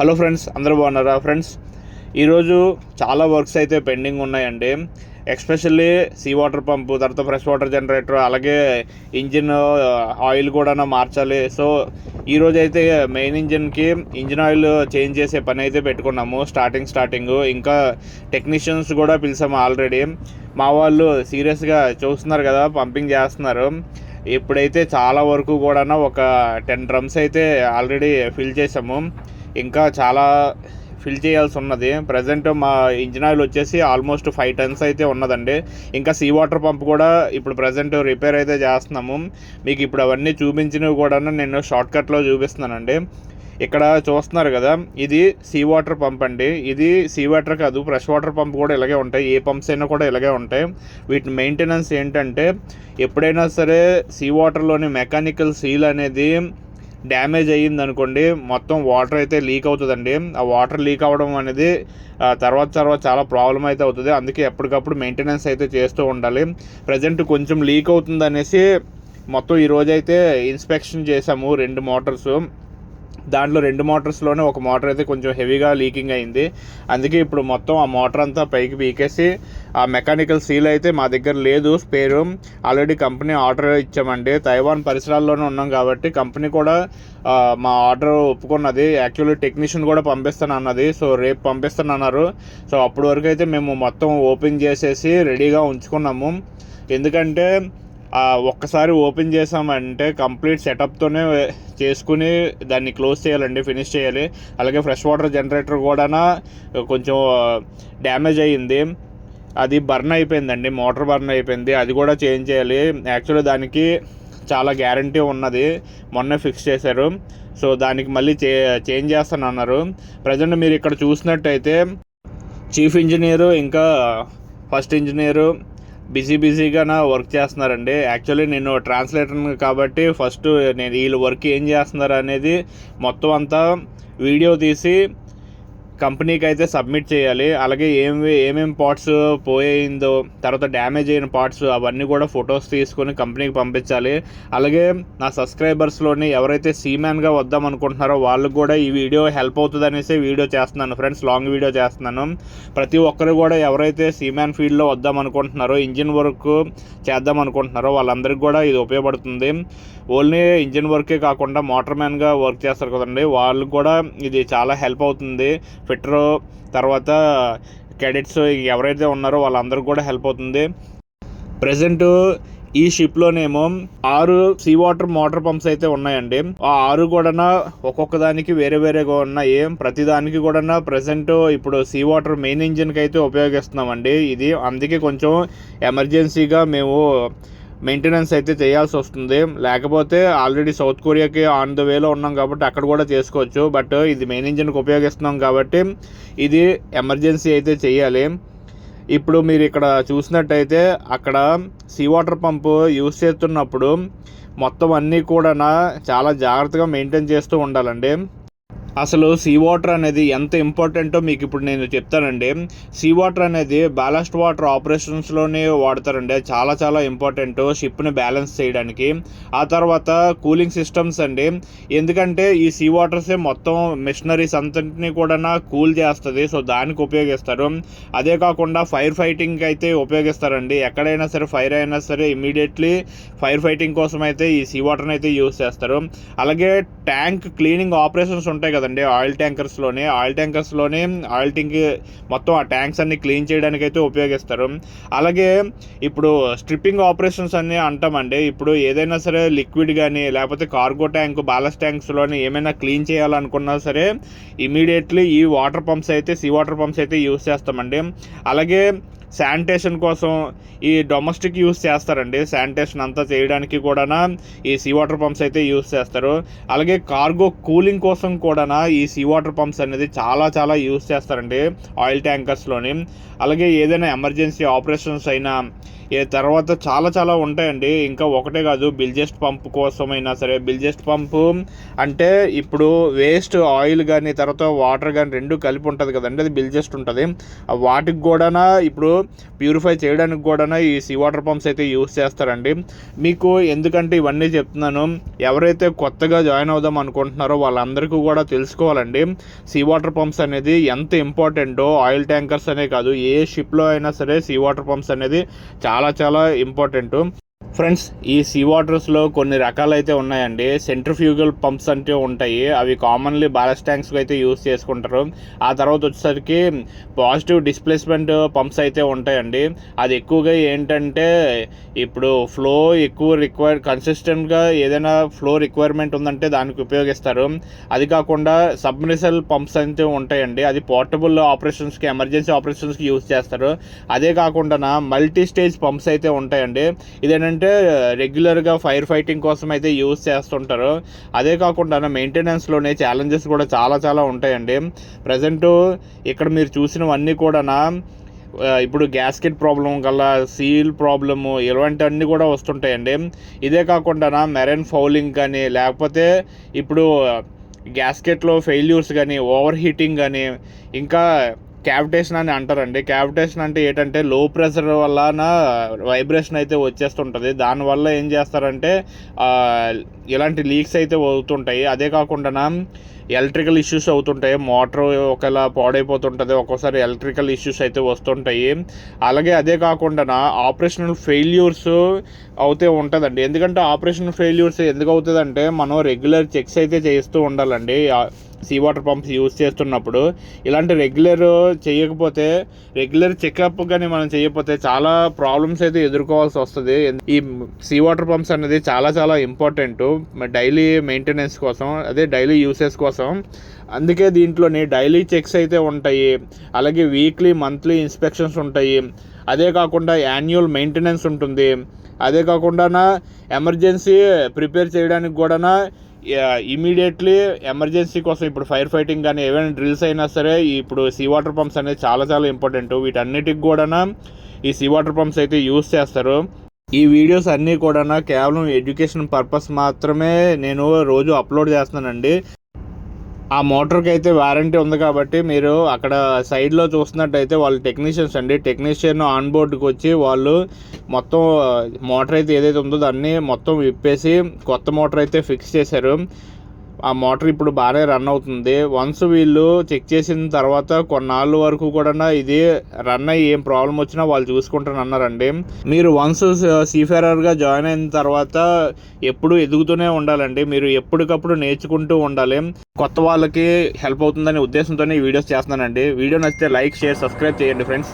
Hello friends, అందరూ బాగున్నారా friends? ఈరోజు చాలా వర్క్స్ అయితే పెండింగ్ ఉన్నాయండి. ఎస్పెషల్లీ సీ వాటర్ పంపు, తర్వాత ఫ్రెష్ వాటర్ జనరేటర్, అలాగే ఇంజిన్ ఆయిల్ కూడా మార్చాలి. సో ఈరోజు అయితే మెయిన్ ఇంజిన్ ఆయిల్ చేంజ్ చేసే పని అయితే పెట్టుకున్నాము. స్టార్టింగ్ ఇంకా టెక్నీషియన్స్ కూడా పిలిచాము ఆల్రెడీ. మా వాళ్ళు సీరియస్గా చూస్తున్నారు కదా, పంపింగ్ చేస్తున్నారు. ఇప్పుడైతే చాలా వరకు కూడా ఒక 10 డ్రమ్స్ అయితే ఆల్రెడీ ఫిల్ చేసాము. ఇంకా చాలా ఫిల్ చేయాల్సి ఉన్నది. ప్రజెంట్ మా ఇంజిన్ ఆయిల్ వచ్చేసి ఆల్మోస్ట్ 5 టన్స్ అయితే ఉన్నదండి. ఇంకా సీ వాటర్ పంప్ కూడా ఇప్పుడు ప్రజెంట్ రిపేర్ అయితే చేస్తున్నాము. మీకు ఇప్పుడు అవన్నీ చూపించినవి కూడా నేను షార్ట్కట్లో చూపిస్తున్నానండి. ఇక్కడ చూస్తున్నారు కదా, ఇది సీ వాటర్ పంప్ అండి. ఇది సీ వాటర్ కాదు, ఫ్రెష్ వాటర్ పంప్ కూడా ఇలాగే ఉంటాయి. ఏ పంప్స్ అయినా కూడా ఇలాగే ఉంటాయి. వీటి మెయింటెనెన్స్ ఏంటంటే, ఎప్పుడైనా సరే సీ వాటర్లోని మెకానికల్ సీల్ అనేది డ్యామేజ్ అయ్యింది అనుకోండి, మొత్తం వాటర్ అయితే లీక్ అవుతుందండి. ఆ వాటర్ లీక్ అవ్వడం అనేది తర్వాత చాలా ప్రాబ్లం అయితే అవుతుంది. అందుకే ఎప్పటికప్పుడు మెయింటెనెన్స్ అయితే చేస్తూ ఉండాలి. ప్రజెంట్ కొంచెం లీక్ అవుతుంది అనేసి మొత్తం ఈరోజైతే ఇన్స్పెక్షన్ చేసాము 2 మోటార్స్. దాంట్లో 2 మోటార్స్లోనే ఒక మోటార్ అయితే కొంచెం హెవీగా లీకింగ్ అయింది. అందుకే ఇప్పుడు మొత్తం ఆ మోటార్ అంతా పైకి పీకేసి, ఆ మెకానికల్ సీల్ అయితే మా దగ్గర లేదు, స్పేరు. ఆల్రెడీ కంపెనీ ఆర్డర్ ఇచ్చామండి. తైవాన్ పరిసరాల్లోనే ఉన్నాం కాబట్టి కంపెనీ కూడా మా ఆర్డర్ ఒప్పుకున్నది. యాక్చువల్లీ టెక్నీషియన్ కూడా పంపిస్తాను అన్నది. సో రేపు పంపిస్తాను అన్నారు. సో అప్పటి వరకు అయితే మేము మొత్తం ఓపెన్ చేసేసి రెడీగా ఉంచుకున్నాము. ఎందుకంటే ఒక్కసారి ఓపెన్ చేసామంటే కంప్లీట్ సెటప్తోనే చేసుకుని దాన్ని క్లోజ్ చేయాలండి, ఫినిష్ చేయాలి. అలాగే ఫ్రెష్ వాటర్ జనరేటర్ కూడా కొంచెం డ్యామేజ్ అయ్యింది. అది బర్న్ అయిపోయిందండి, మోటార్ బర్న్ అయిపోయింది. అది కూడా చేంజ్ చేయాలి. యాక్చువల్లీ దానికి చాలా గ్యారంటీ ఉన్నది, మొన్నే ఫిక్స్ చేశారు. సో దానికి మళ్ళీ చేంజ్ చేస్తాను అన్నారు. ప్రజెంట్ మీరు ఇక్కడ చూసినట్టయితే చీఫ్ ఇంజనీరు ఇంకా ఫస్ట్ ఇంజనీరు బిజీగా వర్క్ చేస్తున్నారండి. యాక్చువల్లీ నేను ట్రాన్స్లేటర్ కాబట్టి ఫస్ట్ నేను వీళ్ళు వర్క్ ఏం చేస్తున్నారు అనేది మొత్తం అంతా వీడియో తీసి కంపెనీకి అయితే సబ్మిట్ చేయాలి. అలాగే ఏమేమి పార్ట్స్ పోయిందో, తర్వాత డ్యామేజ్ అయిన పార్ట్స్ అవన్నీ కూడా ఫొటోస్ తీసుకొని కంపెనీకి పంపించాలి. అలాగే నా సబ్స్క్రైబర్స్లోని ఎవరైతే సీమ్యాన్గా వద్దాం అనుకుంటున్నారో వాళ్ళకు కూడా ఈ వీడియో హెల్ప్ అవుతుంది అనేసి వీడియో చేస్తున్నాను ఫ్రెండ్స్, లాంగ్ వీడియో చేస్తున్నాను. ప్రతి ఒక్కరు కూడా ఎవరైతే సీమ్యాన్ ఫీల్డ్లో వద్దాం అనుకుంటున్నారో, ఇంజిన్ వర్క్ చేద్దాం అనుకుంటున్నారో వాళ్ళందరికీ కూడా ఇది ఉపయోగపడుతుంది. ఓన్లీ ఇంజిన్ వర్కే కాకుండా మోటార్ మ్యాన్గా వర్క్ చేస్తారు కదండి, వాళ్ళకు కూడా ఇది చాలా హెల్ప్ అవుతుంది. ఫిట్టరు, తర్వాత క్యాడెట్స్ ఎవరైతే ఉన్నారో వాళ్ళందరికీ కూడా హెల్ప్ అవుతుంది. ప్రజెంట్ ఈ షిప్లోనేమో 6 సీ వాటర్ మోటార్ పంప్స్ అయితే ఉన్నాయండి. ఆ 6 కూడా ఒక్కొక్క దానికి వేరేగా ఉన్నాయి. ప్రతి దానికి కూడా ప్రజెంట్ ఇప్పుడు సీ వాటర్ మెయిన్ ఇంజిన్కి అయితే ఉపయోగిస్తున్నామండి. ఇది అందుకే కొంచెం ఎమర్జెన్సీగా మేము మెయింటెనెన్స్ అయితే చేయాల్సి వస్తుంది. లేకపోతే ఆల్రెడీ సౌత్ కొరియాకి ఆన్ ద వేలో ఉన్నాం కాబట్టి అక్కడ కూడా చేసుకోవచ్చు. బట్ ఇది మెయిన్ ఇంజిన్కి ఉపయోగిస్తున్నాం కాబట్టి ఇది ఎమర్జెన్సీ అయితే చేయాలి. ఇప్పుడు మీరు ఇక్కడ చూసినట్టయితే అక్కడ సీ వాటర్ పంపు యూస్ చేస్తున్నప్పుడు మొత్తం అన్నీ కూడా చాలా జాగ్రత్తగా మెయింటైన్ చేస్తూ ఉండాలండి. అసలు సీ వాటర్ అనేది ఎంత ఇంపార్టెంటో మీకు ఇప్పుడు నేను చెప్తానండి. సీ వాటర్ అనేది బ్యాలస్ట్ వాటర్ ఆపరేషన్స్లోనే వాడతారండి. చాలా ఇంపార్టెంట్ షిప్ని బ్యాలెన్స్ చేయడానికి. ఆ తర్వాత కూలింగ్ సిస్టమ్స్ అండి. ఎందుకంటే ఈ సీ వాటర్సే మొత్తం మిషనరీస్ అంతటినీ కూడా కూల్ చేస్తుంది. సో దానికి ఉపయోగిస్తారు. అదే కాకుండా ఫైర్ ఫైటింగ్కి అయితే ఉపయోగిస్తారండి. ఎక్కడైనా సరే ఫైర్ అయినా సరే ఇమీడియట్లీ ఫైర్ ఫైటింగ్ కోసం అయితే ఈ సీ వాటర్ని అయితే యూస్ చేస్తారు. అలాగే ట్యాంక్ క్లీనింగ్ ఆపరేషన్స్ ఉంటాయి కదండి, ఆయిల్ ట్యాంకర్స్లోనే ఆయిల్ ట్యాంక్ మొత్తం ఆ ట్యాంక్స్ అన్ని క్లీన్ చేయడానికి అయితే ఉపయోగిస్తారు. అలాగే ఇప్పుడు స్ట్రిప్పింగ్ ఆపరేషన్స్ అన్ని అంటామండి. ఇప్పుడు ఏదైనా సరే లిక్విడ్ కానీ లేకపోతే కార్గో ట్యాంక్, బాలస్ట్ ట్యాంక్స్లోని ఏమైనా క్లీన్ చేయాలనుకున్నా సరే ఇమీడియట్లీ ఈ వాటర్ పంప్స్ అయితే సీ వాటర్ పంప్స్ అయితే యూస్ చేస్తామండి. అలాగే శానిటేషన్ కోసం ఈ డొమెస్టిక్ యూస్ చేస్తారండి. శానిటేషన్ అంతా చేయడానికి కూడా ఈ సీ వాటర్ పంప్స్ అయితే యూస్ చేస్తారు. అలాగే కార్గో కూలింగ్ కోసం కూడా ఈ సీ వాటర్ పంప్స్ అనేది చాలా యూస్ చేస్తారండి ఆయిల్ ట్యాంకర్స్లోని. అలాగే ఏదైనా ఎమర్జెన్సీ ఆపరేషన్స్ అయినా తర్వాత చాలా ఉంటాయండి. ఇంకా ఒకటే కాదు, బిల్జెస్ట్ పంప్ కోసమైనా సరే. బిల్జెస్ట్ పంపు అంటే ఇప్పుడు వేస్ట్ ఆయిల్ కానీ తర్వాత వాటర్ కానీ 2 కలిపి ఉంటుంది కదండి, అది బిల్జెస్ట్ ఉంటుంది. వాటికి కూడా ఇప్పుడు ప్యూరిఫై చేయడానికి కూడా ఈ సీ వాటర్ పంప్స్ అయితే యూస్ చేస్తారండి. మీకు ఎందుకంటే ఇవన్నీ చెప్తున్నాను, ఎవరైతే కొత్తగా జాయిన్ అవుదాం అనుకుంటున్నారో వాళ్ళందరికీ కూడా తెలుసుకోవాలండి సీ వాటర్ పంప్స్ అనేది ఎంత ఇంపార్టెంటో. ఆయిల్ ట్యాంకర్స్ అనే కాదు, ఏ షిప్లో అయినా సరే సీ వాటర్ పంప్స్ అనేది చాలా చాలా ఇంపార్టెంటు. ఫ్రెండ్స్, ఈ సీ వాటర్స్లో కొన్ని రకాలైతే ఉన్నాయండి. సెంట్రిఫ్యూగల్ పంప్స్ అంటే ఉంటాయి, అవి కామన్లీ బ్యాలెస్ట్ ట్యాంక్స్కి అయితే యూస్ చేసుకుంటారు. ఆ తర్వాత వచ్చేసరికి పాజిటివ్ డిస్ప్లేస్మెంట్ పంప్స్ అయితే ఉంటాయండి. అది ఎక్కువగా ఏంటంటే ఇప్పుడు ఫ్లో ఎక్కువ కన్సిస్టెంట్గా ఏదైనా ఫ్లో రిక్వైర్మెంట్ ఉందంటే దానికి ఉపయోగిస్తారు. అది కాకుండా సబ్మిర్సల్ పంప్స్ అయితే ఉంటాయండి, అది పోర్టబుల్ ఆపరేషన్స్కి, ఎమర్జెన్సీ ఆపరేషన్స్కి యూస్ చేస్తారు. అదే కాకుండా మల్టీ స్టేజ్ పంప్స్ అయితే ఉంటాయండి. ఇదేంటంటే రెగ్యులర్గా ఫైర్ ఫైటింగ్ కోసం అయితే యూజ్ చేస్తుంటారు. అదే కాకుండా మెయింటెనెన్స్లోనే ఛాలెంజెస్ కూడా చాలా చాలా ఉంటాయండి. ప్రజెంట్ ఇక్కడ మీరు చూసినవన్నీ కూడా ఇప్పుడు గ్యాస్కెట్ ప్రాబ్లం గల సీల్ ప్రాబ్లము ఇలాంటివన్నీ కూడా వస్తుంటాయండి. ఇదే కాకుండా మెరైన్ ఫౌలింగ్ కానీ, లేకపోతే ఇప్పుడు గ్యాస్కెట్లో ఫెయిల్యూర్స్ కానీ, ఓవర్ హీటింగ్ కానీ, ఇంకా క్యావిటేషన్ అని అంటారండి. క్యావిటేషన్ అంటే ఏంటంటే లో ప్రెషర్ వలన వైబ్రేషన్ అయితే వచ్చేస్తుంటుంది. దానివల్ల ఏం చేస్తారంటే ఇలాంటి లీక్స్ అయితే అవుతుంటాయి. అదే కాకుండా ఎలక్ట్రికల్ ఇష్యూస్ అవుతుంటాయి, మోటార్ ఒకలా పాడైపోతుంటుంది, ఒక్కోసారి ఎలక్ట్రికల్ ఇష్యూస్ అయితే వస్తుంటాయి. అలాగే అదే కాకుండా ఆపరేషనల్ ఫెయిల్యూర్స్ అవుతే ఉంటుందండి. ఎందుకంటే ఆపరేషనల్ ఫెయిల్యూర్స్ ఎందుకు అవుతుందంటే మనం రెగ్యులర్ చెక్స్ అయితే చేస్తూ ఉండాలండి సీ వాటర్ పంప్స్ యూజ్ చేస్తున్నప్పుడు. ఇలాంటి రెగ్యులర్ చేయకపోతే, రెగ్యులర్ చెకప్ కానీ మనం చేయకపోతే చాలా ప్రాబ్లమ్స్ అయితే ఎదుర్కోవాల్సి వస్తుంది. ఈ సీ వాటర్ పంప్స్ అనేది చాలా చాలా ఇంపార్టెంట్ డైలీ మెయింటెనెన్స్ కోసం, అదే డైలీ యూసేజ్ కోసం. అందుకే దీంట్లోని డైలీ చెక్స్ అయితే ఉంటాయి, అలాగే వీక్లీ మంత్లీ ఇన్స్పెక్షన్స్ ఉంటాయి. అదే కాకుండా యాన్యువల్ మెయింటెనెన్స్ ఉంటుంది. అదే కాకుండా ఎమర్జెన్సీ ప్రిపేర్ చేయడానికి కూడా ఇమీడియట్లీ ఎమర్జెన్సీ కోసం ఇప్పుడు ఫైర్ ఫైటింగ్ కానీ ఏవైనా డ్రిల్స్ అయినా సరే ఇప్పుడు సీ వాటర్ పంప్స్ అనేది చాలా చాలా ఇంపార్టెంట్. వీటన్నిటికి కూడా ఈ సీ వాటర్ పంప్స్ అయితే యూస్ చేస్తారు. ఈ వీడియోస్ అన్నీ కూడా కేవలం ఎడ్యుకేషన్ పర్పస్ మాత్రమే నేను రోజు అప్లోడ్ చేస్తున్నానండి. ఆ మోటార్కి అయితే వారంటీ ఉంది కాబట్టి మీరు అక్కడ సైడ్లో చూస్తున్నట్టయితే వాళ్ళు టెక్నీషియన్స్ అండి, టెక్నీషియన్ ఆన్ బోర్డుకి వచ్చి వాళ్ళు మొత్తం మోటార్ అయితే ఏదైతే ఉందో దాన్ని మొత్తం విప్పేసి కొత్త మోటార్ అయితే ఫిక్స్ చేశారు. ఆ మోటార్ ఇప్పుడు బాగానే రన్ అవుతుంది. వన్స్ వీళ్ళు చెక్ చేసిన తర్వాత కొన్నాళ్ళ వరకు కూడా ఇది రన్ అయ్యి ఏం ప్రాబ్లం వచ్చినా వాళ్ళు చూసుకుంటాను అన్నారండి. మీరు వన్స్ సీఫేరర్గా జాయిన్ అయిన తర్వాత ఎప్పుడు ఎదుగుతూనే ఉండాలండి. మీరు ఎప్పటికప్పుడు నేర్చుకుంటూ ఉండాలి. కొత్త వాళ్ళకి హెల్ప్ అవుతుందనే ఉద్దేశంతోనే ఈ వీడియోస్ చేస్తున్నానండి. వీడియో నచ్చితే లైక్, షేర్, సబ్స్క్రైబ్ చేయండి ఫ్రెండ్స్.